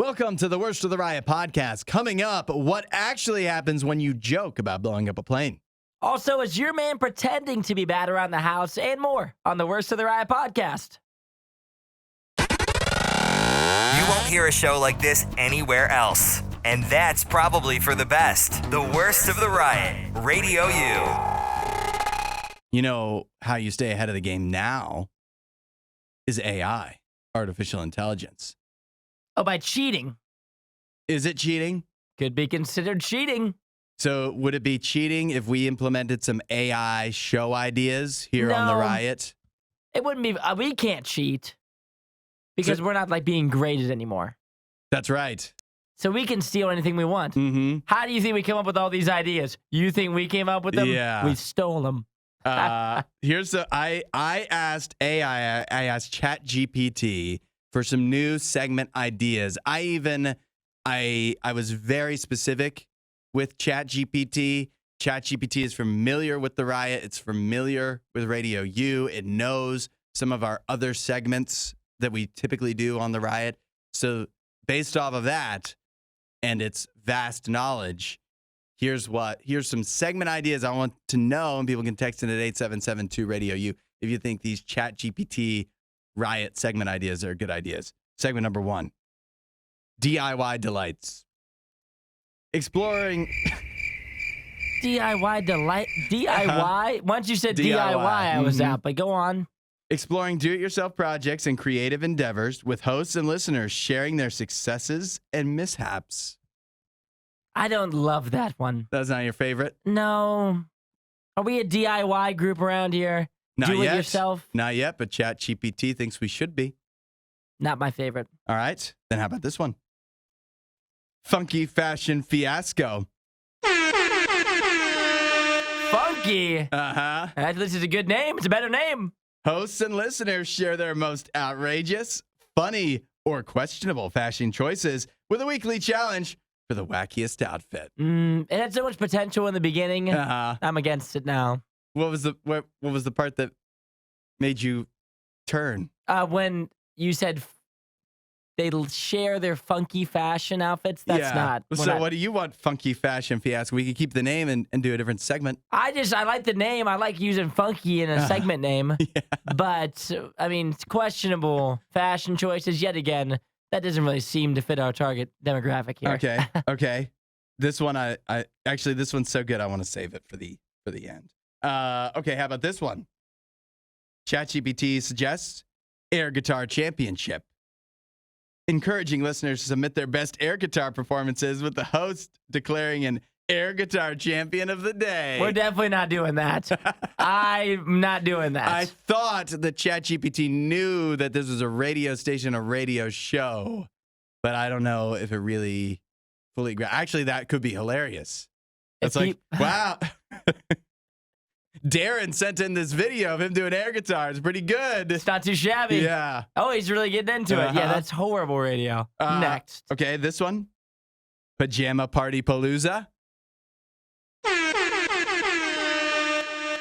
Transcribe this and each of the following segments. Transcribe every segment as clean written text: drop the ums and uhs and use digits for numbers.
Welcome to the Worst of the Riot podcast. Coming up, what actually happens when you joke about blowing up a plane. Also, is your man pretending to be bad around the house, and more on the Worst of the Riot podcast. You won't hear a show like this anywhere else. And that's probably for the best. The Worst of the Riot, Radio U. You know how you stay ahead of the game now is AI, artificial intelligence. Oh, by cheating. Is it cheating? Could be considered cheating. So would it be cheating if we implemented some AI show ideas here on the No. Riot? It wouldn't be, we can't cheat because we're not like being graded anymore. That's right. So we can steal anything we want. Mm-hmm. How do you think we come up with all these ideas? You think we came up with them? Yeah. We stole them. Here's the I asked AI, I asked ChatGPT for some new segment ideas. I was very specific with ChatGPT. ChatGPT is familiar with the Riot. It's familiar with Radio U. It knows some of our other segments that we typically do on the Riot. So based off of that and its vast knowledge, here's some segment ideas I want to know, and people can text in at 8772 Radio U if you think these ChatGPT Riot segment ideas are good ideas. Segment number 1, DIY delights. Exploring DIY delight. DIY? Once you said DIY, DIY. I was out, but go on. Exploring do-it-yourself projects and creative endeavors with hosts and listeners sharing their successes and mishaps. I don't love that one. That's not your favorite? No. Are we a DIY group around here? Not Do yet. it yourself? Not yet, but ChatGPT thinks we should be. Not my favorite. All right. Then how about this one? Funky fashion fiasco. Funky. Uh-huh. This is a good name. It's a better name. Hosts and listeners share their most outrageous, funny, or questionable fashion choices with a weekly challenge for the wackiest outfit. It had so much potential in the beginning. Uh-huh. I'm against it now. What was the part that made you turn? When you said they share their funky fashion outfits, that's not. So what do you want, funky fashion fiasco? We could keep the name and do a different segment. I like the name. I like using funky in a segment name. Yeah. But, I mean, it's questionable fashion choices yet again. That doesn't really seem to fit our target demographic here. Okay. This one, this one's so good, I want to save it for the end. Okay, how about this one? ChatGPT suggests air guitar championship. Encouraging listeners to submit their best air guitar performances with the host declaring an air guitar champion of the day. We're definitely not doing that. I'm not doing that. I thought that ChatGPT knew that this was a radio station, a radio show, but I don't know if it really fully actually, that could be hilarious. It's like, wow. Darren sent in this video of him doing air guitar. It's pretty good. It's not too shabby. Yeah. Oh, he's really getting into it. Yeah, that's horrible radio. Next. Okay, this one. Pajama Party Palooza.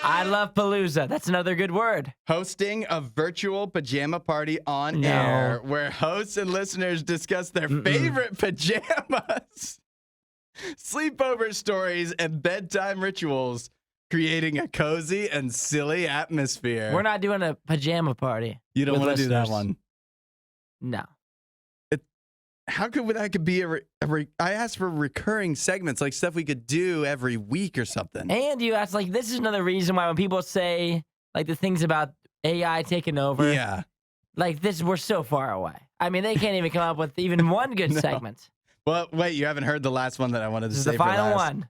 I love Palooza. That's another good word. Hosting a virtual pajama party on air where hosts and listeners discuss their favorite pajamas, sleepover stories, and bedtime rituals, creating a cozy and silly atmosphere. We're not doing a pajama party. You don't want to do that listeners. one. No. How could that could be I asked for recurring segments, like stuff we could do every week or something. And you asked, this is another reason why when people say, the things about AI taking over, Yeah. we're so far away. I mean, they can't even come up with even one good segment. Well, wait, you haven't heard the last one that I wanted to This is say the for final last. one.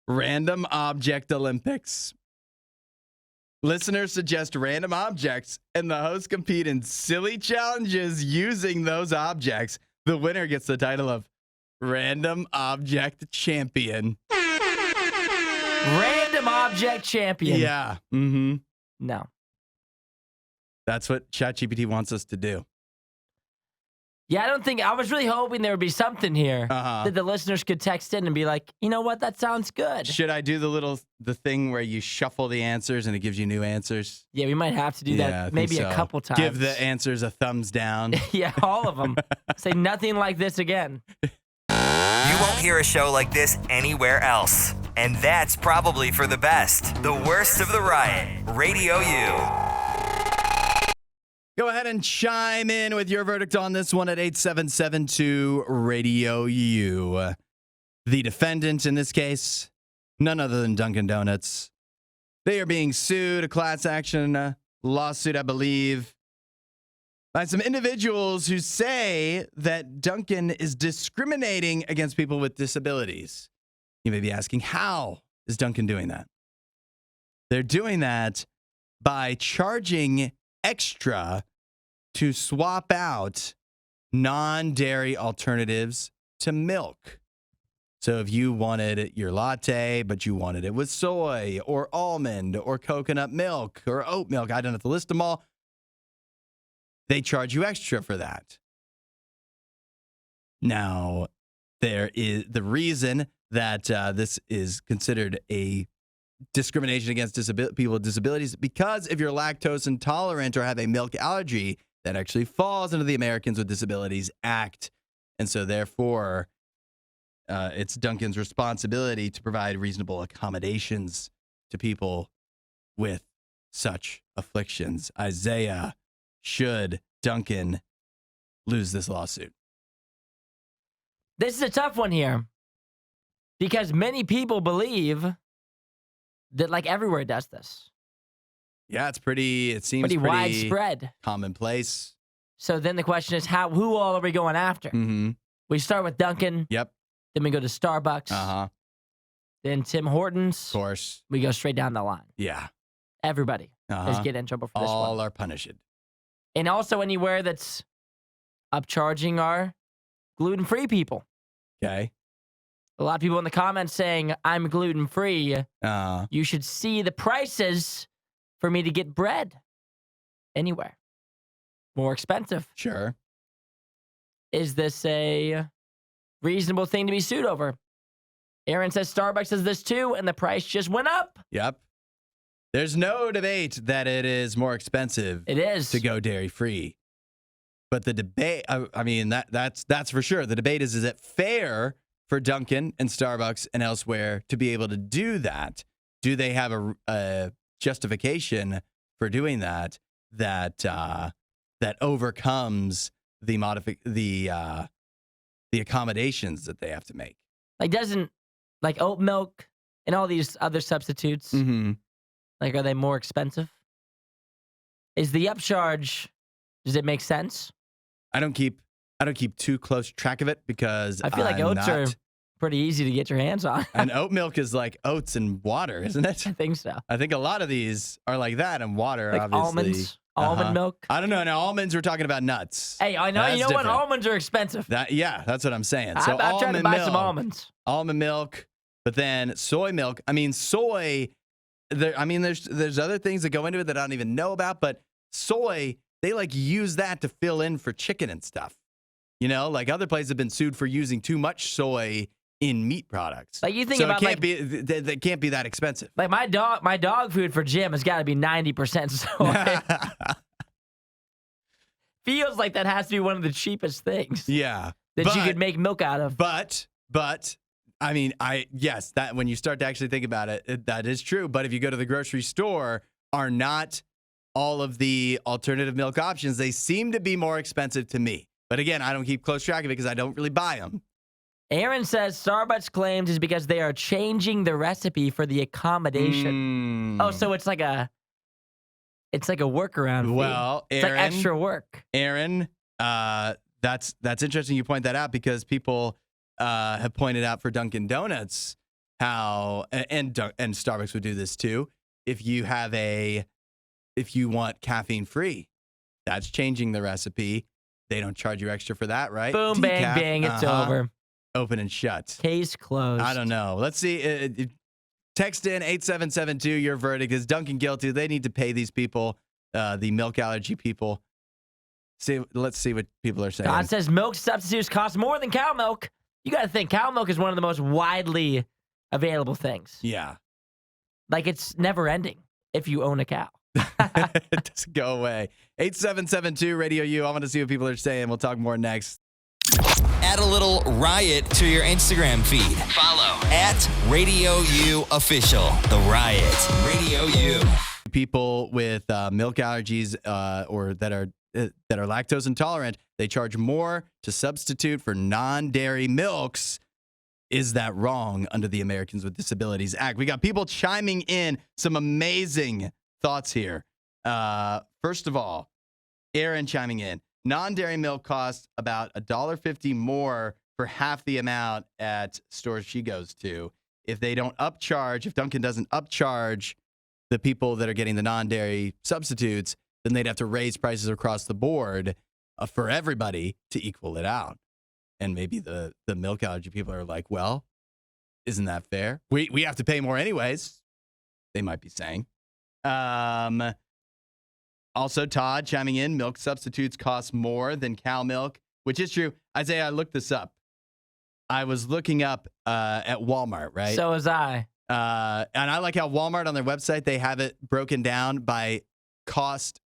Random Object Olympics. Listeners suggest random objects, and the hosts compete in silly challenges using those objects. The winner gets the title of Random Object Champion. Random object champion. Yeah. Mm-hmm. No. That's what ChatGPT wants us to do. Yeah, I was really hoping there would be something here that the listeners could text in and be like, you know what, that sounds good. Should I do the thing where you shuffle the answers and it gives you new ansers? Yeah, we might have to do Yeah, I that think maybe so. a couple times. Give the answers a thumbs down. Yeah, all of them. Say nothing like this again. You won't hear a show like this anywhere else. And that's probably for the best. The worst of the riot. Radio U. Go ahead and chime in with your verdict on this one at 8772 Radio U. The defendant in this case, none other than Dunkin' Donuts. They are being sued, a class action lawsuit, I believe, by some individuals who say that Dunkin' is discriminating against people with disabilities. You may be asking, how is Dunkin' doing that? They're doing that by charging extra to swap out non-dairy alternatives to milk. So if you wanted your latte, but you wanted it with soy or almond or coconut milk or oat milk, I don't have to list them all, they charge you extra for that. Now, there is the reason that this is considered a discrimination against people with disabilities, because if you're lactose intolerant or have a milk allergy, that actually falls under the Americans with Disabilities Act. And so therefore, it's Dunkin's responsibility to provide reasonable accommodations to people with such afflictions. Isaiah, should Dunkin lose this lawsuit? This is a tough one here because many people believe that like everywhere does this. Yeah, it seems pretty widespread. Commonplace. So then the question is, who all are we going after? Mm-hmm. We start with Dunkin'. Yep. Then we go to Starbucks. Uh-huh. Then Tim Hortons. Of course. We go straight down the line. Yeah. Everybody is getting in trouble for this one. All are punished. And also anywhere that's upcharging our gluten-free people. Okay. A lot of people in the comments saying, I'm gluten-free. You should see the prices for me to get bread anywhere. More expensive. Sure. Is this a reasonable thing to be sued over? Aaron says Starbucks does this too, and the price just went up. Yep. There's no debate that it is more expensive. It is. To go dairy-free. But the debate, I mean, that's for sure. The debate is it fair for Dunkin' and Starbucks and elsewhere to be able to do that? Do they have a justification for doing that overcomes the accommodations that they have to make? Like oat milk and all these other substitutes, like, are they more expensive? Is the upcharge, does it make sense? I don't keep too close track of it because I feel like oats are pretty easy to get your hands on. And oat milk is like oats and water, isn't it? I think so. I think a lot of these are like that, and water, like obviously. Almonds, almond milk. I don't know. Now, almonds, we're talking about nuts. Hey, I know. That's you know different. what? Almonds are expensive. Yeah, that's what I'm saying. So I'm trying to buy some almonds. Almond milk, but then soy milk. I mean, soy. There's other things that go into it that I don't even know about, but soy, they like use that to fill in for chicken and stuff. You know, like other places have been sued for using too much soy in meat products. Like you think so about, it can't be, they can't be that expensive. Like my dog food for Jim has got to be 90% soy. Feels like that has to be one of the cheapest things. Yeah, that you could make milk out of. But I mean, yes, that when you start to actually think about it, that is true. But if you go to the grocery store, are not all of the alternative milk options, they seem to be more expensive to me. But again, I don't keep close track of it because I don't really buy them. Aaron says Starbucks claims is because they are changing the recipe for the accommodation. Oh, so it's like a workaround fee. Well, it's Aaron, like extra work. Aaron, that's interesting you point that out because people have pointed out for Dunkin' Donuts how and Starbucks would do this too. If you want caffeine free, that's changing the recipe. They don't charge you extra for that, right? Boom, bang, bang, it's over. Open and shut. Case closed. I don't know. Let's see. Text in 8772 your verdict. Is Dunkin' guilty? They need to pay these people, the milk allergy people. Let's see what people are saying. God says milk substitutes cost more than cow milk. You got to think cow milk is one of the most widely available things. Yeah. Like it's never ending if you own a cow. It doesn't go away. 8772 Radio U. I want to see what people are saying. We'll talk more next. Add a little riot to your Instagram feed. Follow @RadioU Official. The Riot. Radio U. People with milk allergies or that are lactose intolerant, they charge more to substitute for non-dairy milks. Is that wrong under the Americans with Disabilities Act? We got people chiming in some amazing thoughts here. First of all, Aaron chiming in. Non-dairy milk costs about $1.50 more for half the amount at stores she goes to. If Dunkin' doesn't upcharge the people that are getting the non-dairy substitutes, then they'd have to raise prices across the board for everybody to equal it out. And maybe the milk allergy people are like, well, isn't that fair? We have to pay more anyways, they might be saying. Also, Todd chiming in, milk substitutes cost more than cow milk, which is true. Isaiah, I looked this up. I was looking up at Walmart, right? So was I. And I like how Walmart on their website, they have it broken down by cost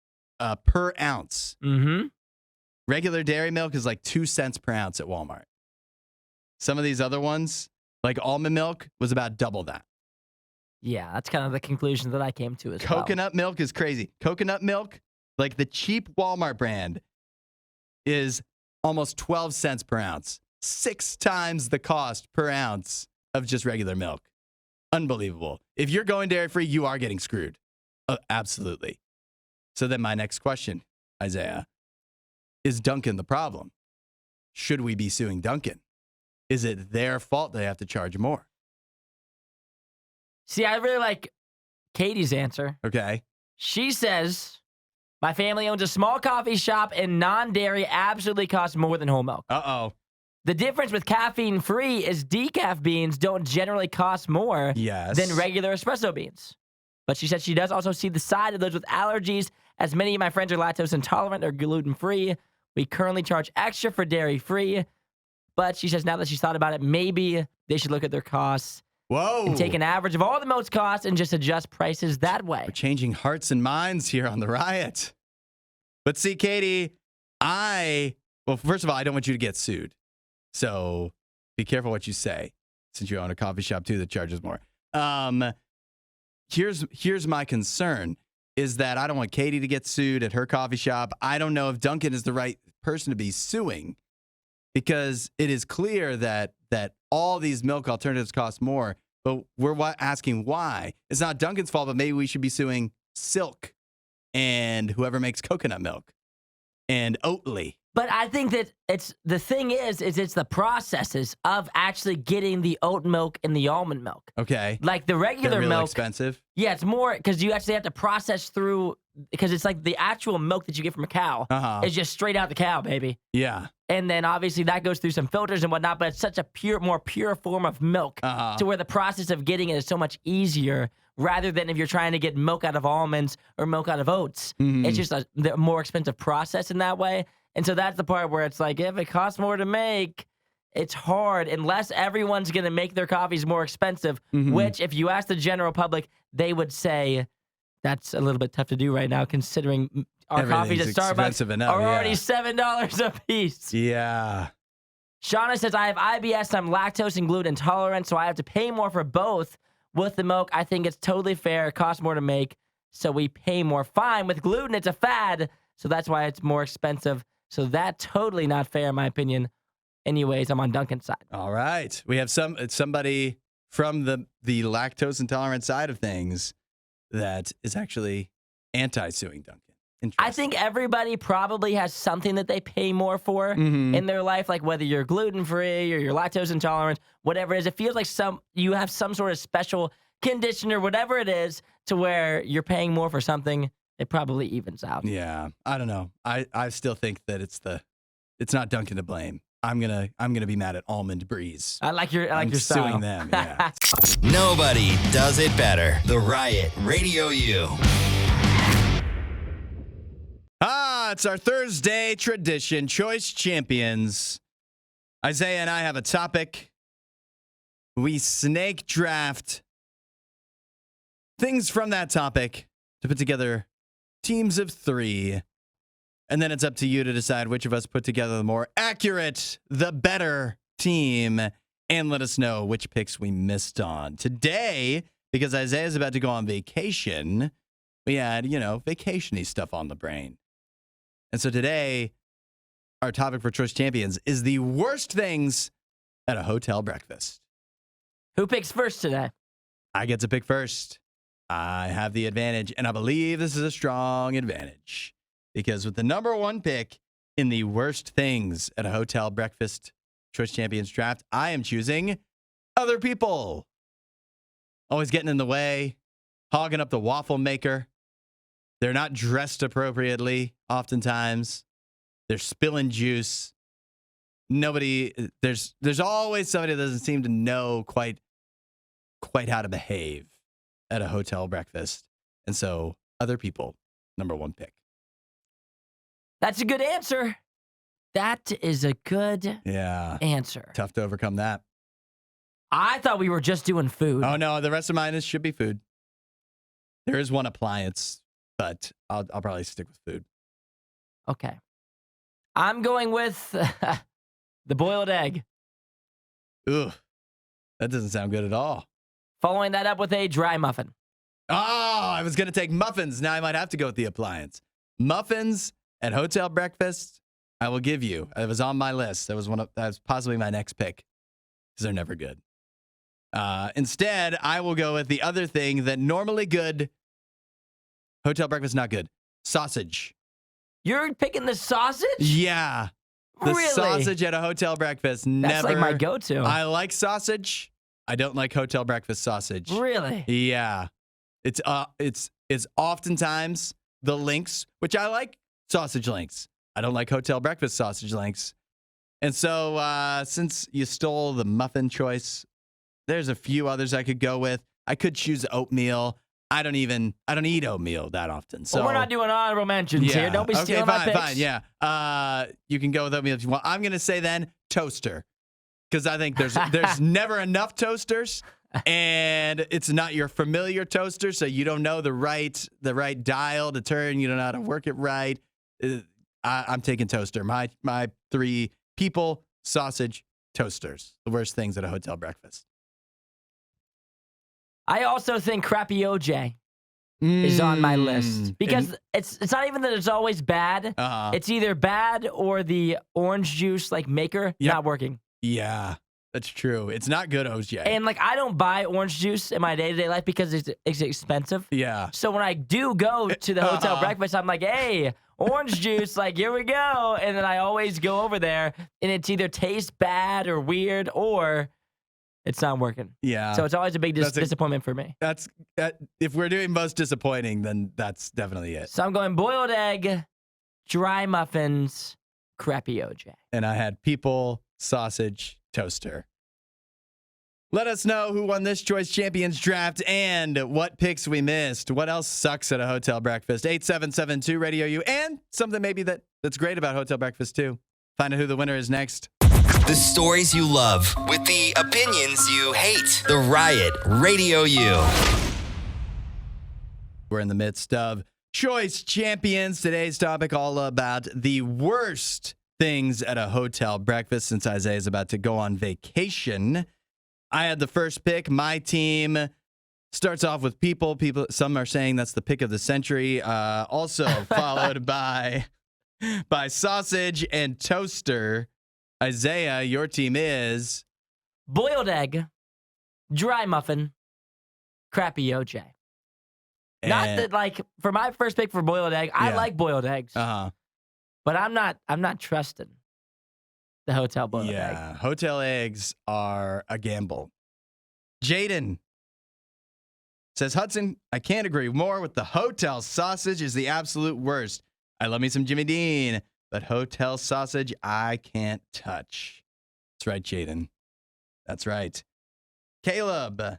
per ounce. Mm-hmm. Regular dairy milk is like 2 cents per ounce at Walmart. Some of these other ones, like almond milk, was about double that. Yeah, that's kind of the conclusion that I came to as well. Coconut milk is crazy. Coconut milk, like the cheap Walmart brand, is almost 12 cents per ounce. 6 times the cost per ounce of just regular milk. Unbelievable. If you're going dairy-free, you are getting screwed. Absolutely. So then my next question, Isaiah, is Dunkin' the problem? Should we be suing Dunkin'? Is it their fault they have to charge more? See, I really like Katie's answer. Okay. She says, my family owns a small coffee shop and non-dairy absolutely costs more than whole milk. Uh-oh. The difference with caffeine-free is decaf beans don't generally cost more than regular espresso beans. But she said she does also see the side of those with allergies, as many of my friends are lactose intolerant or gluten-free. We currently charge extra for dairy-free. But she says now that she's thought about it, maybe they should look at their costs. Whoa. And take an average of all the milk's costs and just adjust prices that way. We're changing hearts and minds here on The Riot. But see, Katie, well, first of all, I don't want you to get sued. So be careful what you say, since you own a coffee shop, too, that charges more. Here's my concern, is that I don't want Katie to get sued at her coffee shop. I don't know if Dunkin' is the right person to be suing, because it is clear that all these milk alternatives cost more, but we're asking why. It's not Dunkin's fault, but maybe we should be suing Silk and whoever makes coconut milk and Oatly. But I think that it's the processes of actually getting the oat milk and the almond milk. Okay. Like the regular really milk. Expensive. Yeah, it's more because you actually have to process through, because it's like the actual milk that you get from a cow is just straight out the cow, baby. Yeah. And then obviously that goes through some filters and whatnot, but it's such a more pure form of milk to where the process of getting it is so much easier, rather than if you're trying to get milk out of almonds or milk out of oats. Mm-hmm. It's just a more expensive process in that way. And so that's the part where it's like, if it costs more to make, it's hard unless everyone's going to make their coffees more expensive, which if you ask the general public, they would say that's a little bit tough to do right now, considering our coffees at Starbucks are already $7 a piece. Yeah. Shauna says, I have IBS, I'm lactose and gluten intolerant, so I have to pay more for both. With the milk, I think it's totally fair. It costs more to make, so we pay more. Fine. With gluten, it's a fad, so that's why it's more expensive. So that's totally not fair, in my opinion. Anyways, I'm on Dunkin's side. All right. We have somebody from the lactose intolerant side of things that is actually anti-suing Dunkin'. I think everybody probably has something that they pay more for in their life, like whether you're gluten-free or you're lactose intolerant, whatever it is. It feels like you have some sort of special condition or whatever it is to where you're paying more for something. It probably evens out. Yeah, I don't know. I still think that it's not Dunkin' to blame. I'm gonna be mad at Almond Breeze. I like your style. Suing them. Yeah. Nobody does it better. The Riot Radio U. It's our Thursday tradition, Choice Champions. Isaiah and I have a topic. We snake draft things from that topic to put together teams of 3. And then it's up to you to decide which of us put together the more accurate, the better team, and let us know which picks we missed on. Today, because Isaiah's about to go on vacation, we had, vacation-y stuff on the brain. And so today, our topic for Choice Champions is the worst things at a hotel breakfast. Who picks first today? I get to pick first. I have the advantage, and I believe this is a strong advantage. Because with the number 1 pick in the worst things at a hotel breakfast Choice Champions draft, I am choosing other people. Always getting in the way, hogging up the waffle maker. They're not dressed appropriately oftentimes. They're spilling juice. There's always somebody that doesn't seem to know quite how to behave at a hotel breakfast. And so other people, number 1 pick. That's a good answer. That is a good answer. Tough to overcome that. I thought we were just doing food. Oh, no. The rest of mine should be food. There is one appliance, but I'll probably stick with food. Okay. I'm going with the boiled egg. Ugh. That doesn't sound good at all. Following that up with a dry muffin. Oh, I was going to take muffins. Now I might have to go with the appliance. Muffins at hotel breakfast, I will give you. It was on my list. That was possibly my next pick because they're never good. Instead, I will go with the other thing that normally good. Hotel breakfast, not good. Sausage. You're picking the sausage? Yeah. The Really? sausage at a hotel breakfast, never. That's like my go-to. I like sausage. I don't like hotel breakfast sausage. Really? Yeah. It's oftentimes the links, which I like sausage links. I don't like hotel breakfast sausage links. And so since you stole the muffin choice, there's a few others I could go with. I could choose oatmeal. I don't eat oatmeal that often. So we're not doing honorable mentions here. Don't be stealing my picks. Fine, yeah. You can go with oatmeal if you want. I'm going to say then toaster. Because I think there's never enough toasters, and it's not your familiar toaster, so you don't know the right dial to turn. You don't know how to work it right. I'm taking toaster. My 3 people, sausage, toasters. The worst things at a hotel breakfast. I also think crappy OJ is on my list because it's not even that it's always bad. It's either bad or the orange juice maker not working. Yeah, that's true. It's not good OJ. And I don't buy orange juice in my day-to-day life because it's expensive. Yeah. So when I do go to the hotel breakfast, I'm like, hey, orange juice, here we go. And then I always go over there, and it's either tastes bad or weird or it's not working. Yeah. So it's always a big disappointment for me. If we're doing most disappointing, then that's definitely it. So I'm going boiled egg, dry muffins, crappy OJ. And I had people, sausage, toaster. Let us know who won this Choice Champions draft and what picks we missed. What else sucks at a hotel breakfast? 8772 Radio U, and something maybe that's great about hotel breakfast too. Find out who the winner is next. The stories you love with the opinions you hate. The Riot Radio U. We're in the midst of Choice Champions. Today's topic all about the worst things at a hotel breakfast since Isaiah is about to go on vacation. I had the first pick. My team starts off with people. Some are saying that's the pick of the century. Also followed by sausage and toaster. Isaiah, your team is boiled egg, dry muffin, crappy OJ. Not that for my first pick for boiled egg, I like boiled eggs. But I'm not trusting the hotel boiled egg. Yeah, hotel eggs are a gamble. Jaden says, Hudson, I can't agree more with the hotel sausage is the absolute worst. I love me some Jimmy Dean, but hotel sausage I can't touch. That's right, Jaden. That's right. Caleb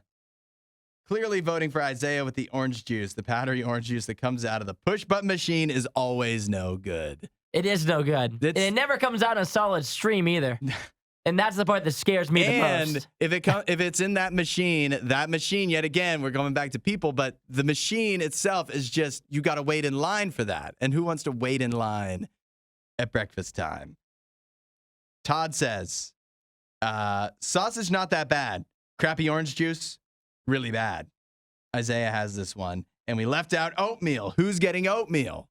clearly voting for Isaiah with the orange juice. The powdery orange juice that comes out of the push-button machine is always no good. It is no good. And it never comes out in a solid stream either. And that's the part that scares me the most. And if it's in that machine, yet again, we're going back to people, but the machine itself is just, you got to wait in line for that. And who wants to wait in line at breakfast time? Todd says, sausage not that bad. Crappy orange juice, really bad. Isaiah has this one. And we left out oatmeal. Who's getting oatmeal?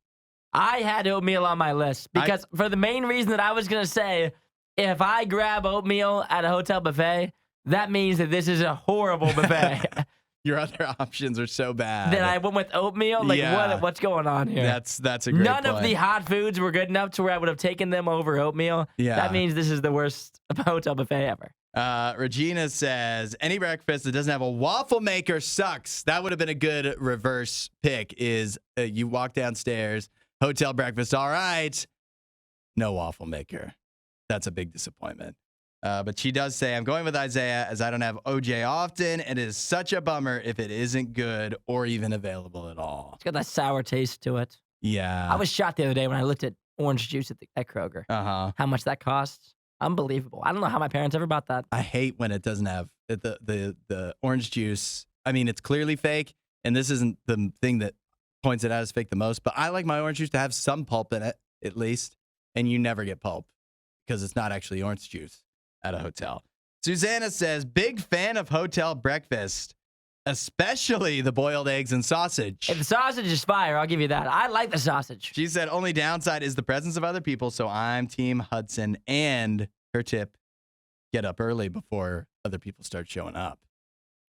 I had oatmeal on my list because for the main reason that I was going to say, if I grab oatmeal at a hotel buffet, that means that this is a horrible buffet. Your other options are so bad. Then I went with oatmeal? Like, what's going on here? That's a great None point. of the hot foods were good enough to where I would have taken them over oatmeal. Yeah. That means this is the worst hotel buffet ever. Regina says, any breakfast that doesn't have a waffle maker sucks. That would have been a good reverse pick is you walk downstairs, hotel breakfast, all right, no waffle maker. That's a big disappointment. But she does say, I'm going with Isaiah as I don't have OJ often. And it is such a bummer if it isn't good or even available at all. It's got that sour taste to it. Yeah. I was shocked the other day when I looked at orange juice at Kroger. How much that costs. Unbelievable. I don't know how my parents ever bought that. I hate when it doesn't have the orange juice. I mean, it's clearly fake. And this isn't the thing that points it out as fake the most. But I like my orange juice to have some pulp in it, at least. And you never get pulp because it's not actually orange juice at a hotel. Susanna says, big fan of hotel breakfast, especially the boiled eggs and sausage. If the sausage is fire, I'll give you that. I like the sausage. She said, only downside is the presence of other people, so I'm Team Hudson. And her tip, get up early before other people start showing up.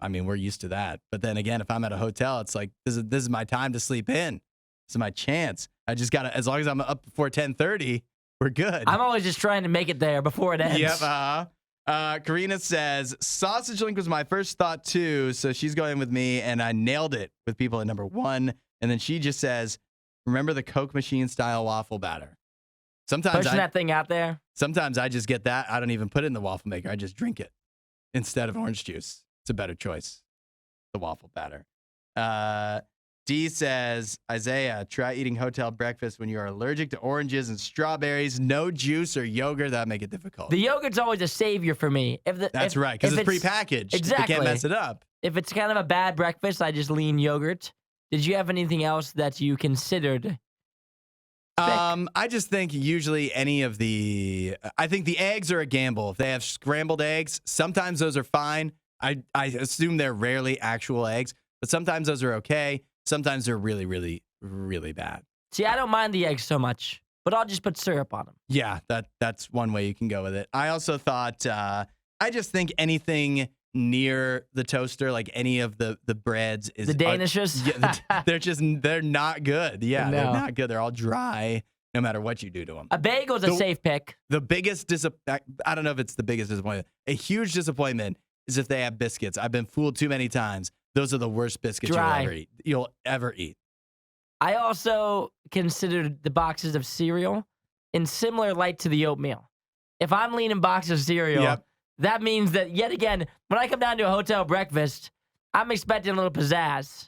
I mean, we're used to that. But then again, if I'm at a hotel, it's like, this is my time to sleep in. This is my chance. I just got to, as long as I'm up before 10:30, we're good. I'm always just trying to make it there before it ends. Yep. Karina says, sausage link was my first thought too. So she's going with me and I nailed it with people at number 1. And then she just says, remember the Coke machine style waffle batter. Sometimes pushing that thing out there. Sometimes I just get that. I don't even put it in the waffle maker. I just drink it instead of orange juice. It's a better choice. The waffle batter. D says, Isaiah, try eating hotel breakfast when you are allergic to oranges and strawberries. No juice or yogurt. That make it difficult. The yogurt's always a savior for me. That's right, because it's prepackaged. Exactly. You can't mess it up. If it's kind of a bad breakfast, I just lean yogurt. Did you have anything else that you considered? I just think usually I think the eggs are a gamble. If they have scrambled eggs, sometimes those are fine. I assume they're rarely actual eggs, but sometimes those are okay. Sometimes they're really, really, really bad. See, I don't mind the eggs so much, but I'll just put syrup on them. Yeah, that's one way you can go with it. I also thought, I just think anything near the toaster, like any of the breads is... The Danishes? They're not good. Yeah, No. They're not good. They're all dry, no matter what you do to them. A bagel's a safe pick. The biggest I don't know if it's the biggest disappointment. A huge disappointment is if they have biscuits. I've been fooled too many times. Those are the worst biscuits you'll ever eat. I also considered the boxes of cereal in similar light to the oatmeal. If I'm leaning boxes of cereal, that means that, yet again, when I come down to a hotel breakfast, I'm expecting a little pizzazz.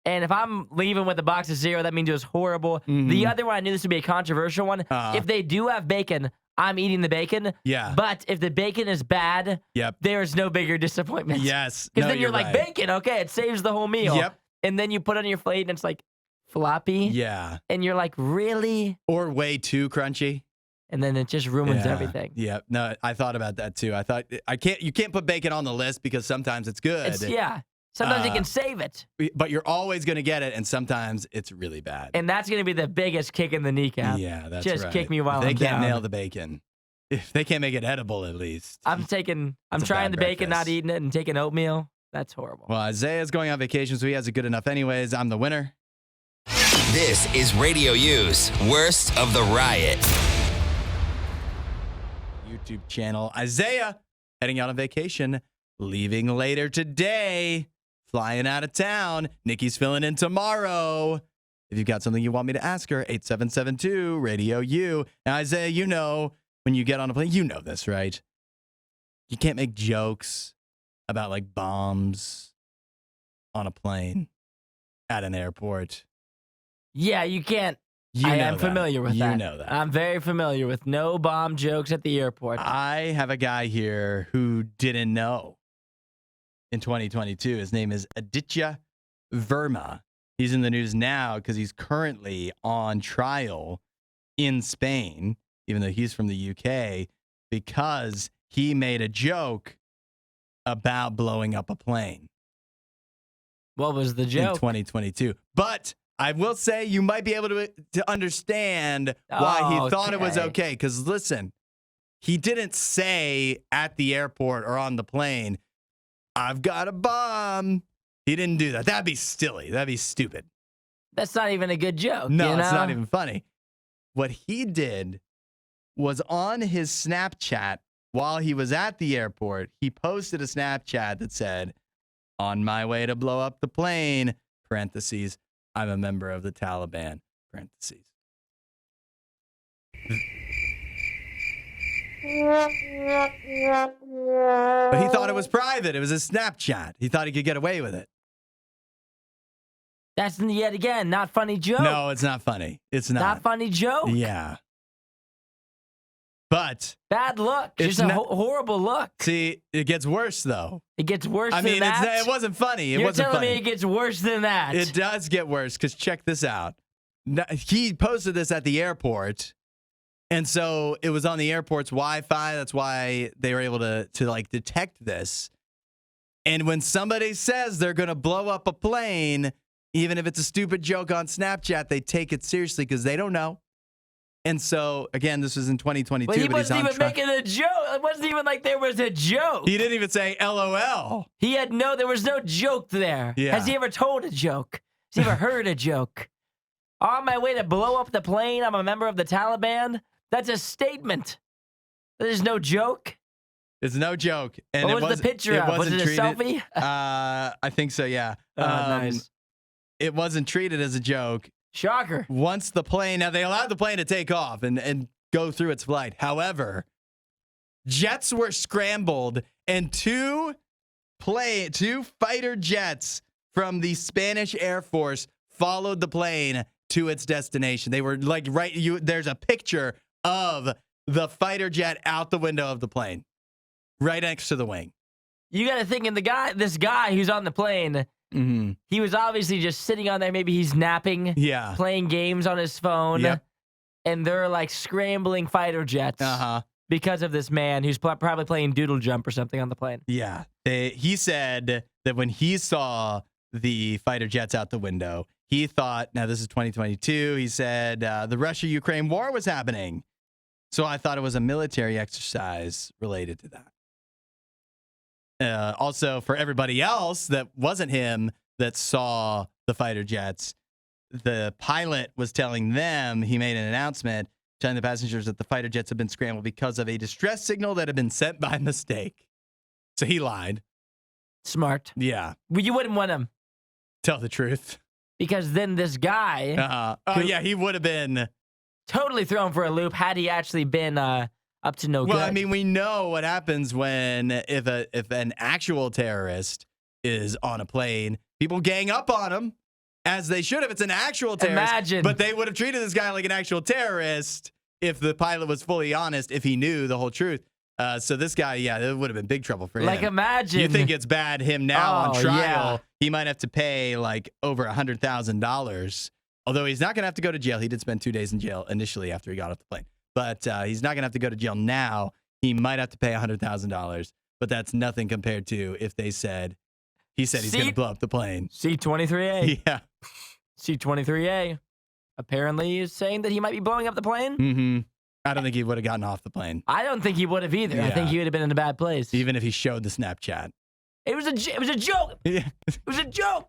And if I'm leaving with a box of cereal, that means it was horrible. Mm-hmm. The other one, I knew this would be a controversial one. If they do have bacon, I'm eating the bacon. Yeah. But if the bacon is bad, there's no bigger disappointment. Yes. Because then you're like, right. bacon, okay, it saves the whole meal. Yep. And then you put it on your plate and it's like floppy. Yeah. And you're like, really? Or way too crunchy. And then it just ruins everything. Yeah. No, I thought about that too. I thought you can't put bacon on the list because sometimes it's good. Sometimes you can save it. But you're always going to get it, and sometimes it's really bad. And that's going to be the biggest kick in the kneecap. Yeah, that's just right. Kick me while they I'm can't down. nail the bacon. If they can't make it edible, at least. I'm trying the bacon, not eating it, and taking oatmeal. That's horrible. Well, Isaiah's going on vacation, so he has it good enough anyways. I'm the winner. This is Radio U's Worst of the Riot. YouTube channel. Isaiah heading out on vacation, leaving later today, flying out of town. Nikki's filling in tomorrow. If you've got something you want me to ask her, 8772 Radio U. Now, Isaiah, you know, when you get on a plane, you know this, right? You can't make jokes about like bombs on a plane at an airport. Yeah, you can't. I am familiar with that. You know that. I'm very familiar with no bomb jokes at the airport. I have a guy here who didn't know in 2022. His name is Aditya Verma. He's in the news now because he's currently on trial in Spain, even though he's from the UK, because he made a joke about blowing up a plane. What was the In joke? 2022. But I will say you might be able to understand why he thought it was okay. Because listen, he didn't say at the airport or on the plane, "I've got a bomb." He didn't do that. That'd be silly. That'd be stupid. That's not even a good joke. No, you know? it's not even funny. What he did was on his Snapchat while he was at the airport, he posted a Snapchat that said, "On my way to blow up the plane, parentheses, I'm a member of the Taliban, parentheses." But he thought it was private. It was a Snapchat. He thought he could get away with it. That's yet again not funny joke. No, it's not funny. It's not. Not funny joke. Yeah. But Bad look. It's Just a not- horrible look. see, it gets worse though. It gets worse I than mean, that. it wasn't funny. It You're wasn't telling funny. me it gets worse than that. It does get worse because check this out. He posted this at the airport, and so it was on the airport's Wi-Fi. That's why they were able to like detect this. And when somebody says they're going to blow up a plane, even if it's a stupid joke on Snapchat, they take it seriously because they don't know. And so, again, this was in 2022. But he but he's wasn't on even making a joke. It wasn't even like there was a joke. He didn't even say LOL. There was no joke there. Yeah. Has he ever told a joke? Has he ever heard a joke? On my way to blow up the plane, I'm a member of the Taliban. That's a statement. There's no joke. It's no joke. And What was the picture of? Was it a selfie? I think so, yeah. Nice. It wasn't treated as a joke. Shocker. Once the plane, now they allowed the plane to take off and go through its flight. However, jets were scrambled and two fighter jets from the Spanish Air Force followed the plane to its destination. They were like there's a picture of the fighter jet out the window of the plane, right next to the wing. You got to think in this guy who's on the plane, he was obviously just sitting on there. Maybe he's napping, playing games on his phone, Yep. and they're like scrambling fighter jets because of this man who's probably playing Doodle Jump or something on the plane. Yeah. He said that when he saw the fighter jets out the window, he thought, now this is 2022, he said the Russia-Ukraine war was happening. So I thought it was a military exercise related to that. Also, for everybody else that wasn't him that saw the fighter jets, the pilot was telling them, he made an announcement telling the passengers that the fighter jets had been scrambled because of a distress signal that had been sent by mistake. So he lied. Smart. Yeah. Well, you wouldn't want him. Tell the truth. Because then this guy he would have been totally thrown for a loop had he actually been up to no good. Well, I mean, we know what happens if an actual terrorist is on a plane, people gang up on him, as they should have. It's an actual terrorist. Imagine. But they would have treated this guy like an actual terrorist if the pilot was fully honest, if he knew the whole truth. So this guy, it would have been big trouble for him. Like, imagine. You think it's bad him now on trial. Yeah. He might have to pay like over $100,000. Although he's not going to have to go to jail. He did spend 2 days in jail initially after he got off the plane. But he's not going to have to go to jail now. He might have to pay $100,000. But that's nothing compared to if he said he's going to blow up the plane. C-23A. Yeah. C-23A. Apparently is saying that he might be blowing up the plane. Mm-hmm. I don't think he would have gotten off the plane. I don't think he would have either. I think he would have been in a bad place. Even if he showed the Snapchat. It was a joke. Yeah. It was a joke.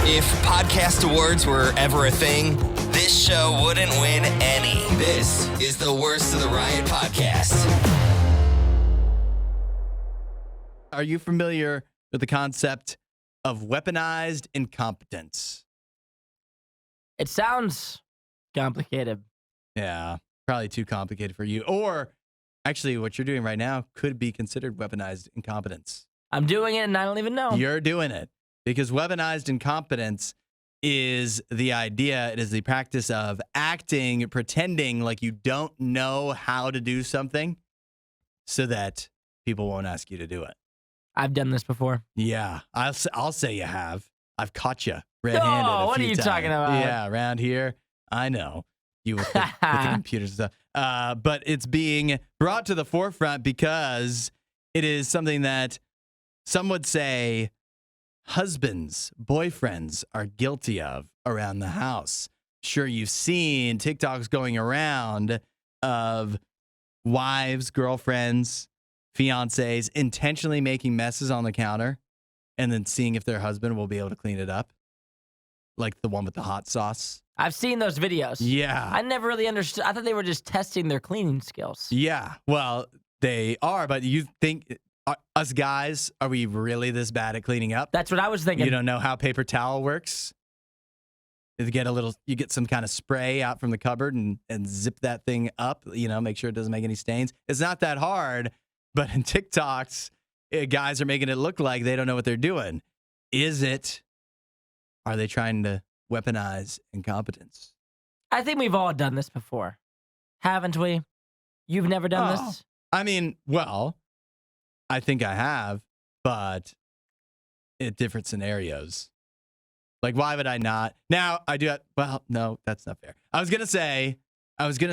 If podcast awards were ever a thing, this show wouldn't win any. This is the Worst of the Riot podcast. Are you familiar with the concept of weaponized incompetence? It sounds complicated. Yeah, probably too complicated for you. Or actually, what you're doing right now could be considered weaponized incompetence. I'm doing it and I don't even know. You're doing it. Because weaponized incompetence is the idea. It is the practice of acting, pretending like you don't know how to do something so that people won't ask you to do it. I've done this before. Yeah, I'll say you have. I've caught you red-handed a what few are you times. talking about? Yeah, around here, I know you with the computers and stuff. But it's being brought to the forefront because it is something that some would say husbands, boyfriends are guilty of around the house. Sure, you've seen TikToks going around of wives, girlfriends, fiancés intentionally making messes on the counter and then seeing if their husband will be able to clean it up. Like the one with the hot sauce. I've seen those videos. Yeah. I never really understood. I thought they were just testing their cleaning skills. Yeah. Well, they are, but you think us guys, are we really this bad at cleaning up? That's what I was thinking. You don't know how paper towel works? You get some kind of spray out from the cupboard and zip that thing up, make sure it doesn't make any stains. It's not that hard, but in TikToks, guys are making it look like they don't know what they're doing. Are they trying to weaponize incompetence? I think we've all done this before. Haven't we? You've never done this? I mean, well, I think I have, but in different scenarios. Like, why would I not? Now, I do it. Well, no, that's not fair. I was going to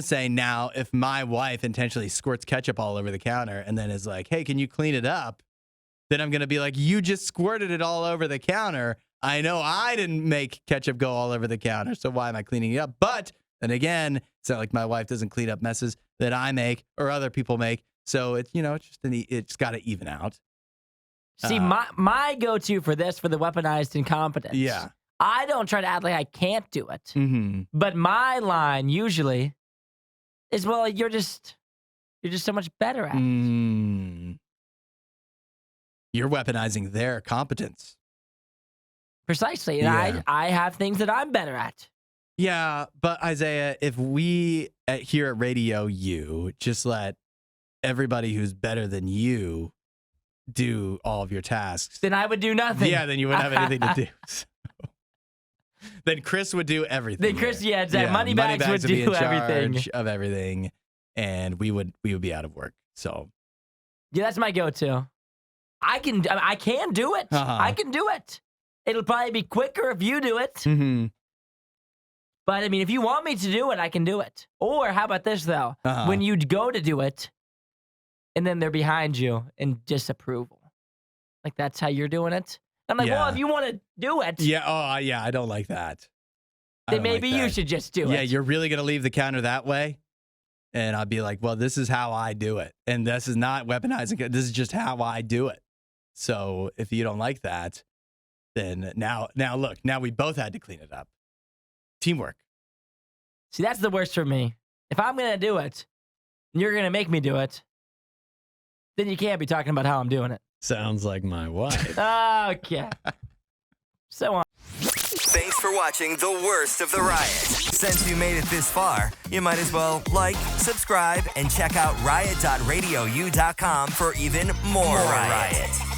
say now, if my wife intentionally squirts ketchup all over the counter and then is like, hey, can you clean it up? Then I'm going to be like, you just squirted it all over the counter. I know I didn't make ketchup go all over the counter, so why am I cleaning it up? But then again, it's not like my wife doesn't clean up messes that I make or other people make. So it's it's got to even out. See, my go-to for this, for the weaponized incompetence. Yeah. I don't try to act like I can't do it. Mm-hmm. But my line usually is, well, you're just so much better at it. You're weaponizing their competence. Precisely. And I have things that I'm better at. Yeah, but Isaiah, if we here at Radio U just let everybody who's better than you do all of your tasks, then I would do nothing. Yeah, then you wouldn't have anything to do. So. Then Chris would do everything. Then Chris, Moneybags would be in do everything. charge of everything, and we would be out of work. So, yeah, that's my go-to. I can do it. I can do it. It'll probably be quicker if you do it. Mm-hmm. But I mean, if you want me to do it, I can do it. Or how about this though? When you go to do it, and then they're behind you in disapproval, like that's how you're doing it. I'm like, well, if you want to do it, I don't like that. Then maybe you should just do it. Yeah, you're really gonna leave the counter that way, and I'd be like, well, this is how I do it, and this is not weaponizing. This is just how I do it. So if you don't like that, then now look, now we both had to clean it up. Teamwork. See, that's the worst for me. If I'm gonna do it, and you're gonna make me do it, then you can't be talking about how I'm doing it. Sounds like my wife. Okay. So on. Thanks for watching the worst of the riot. Since you made it this far, you might as well like, subscribe, and check out riot.radiou.com for even more riot.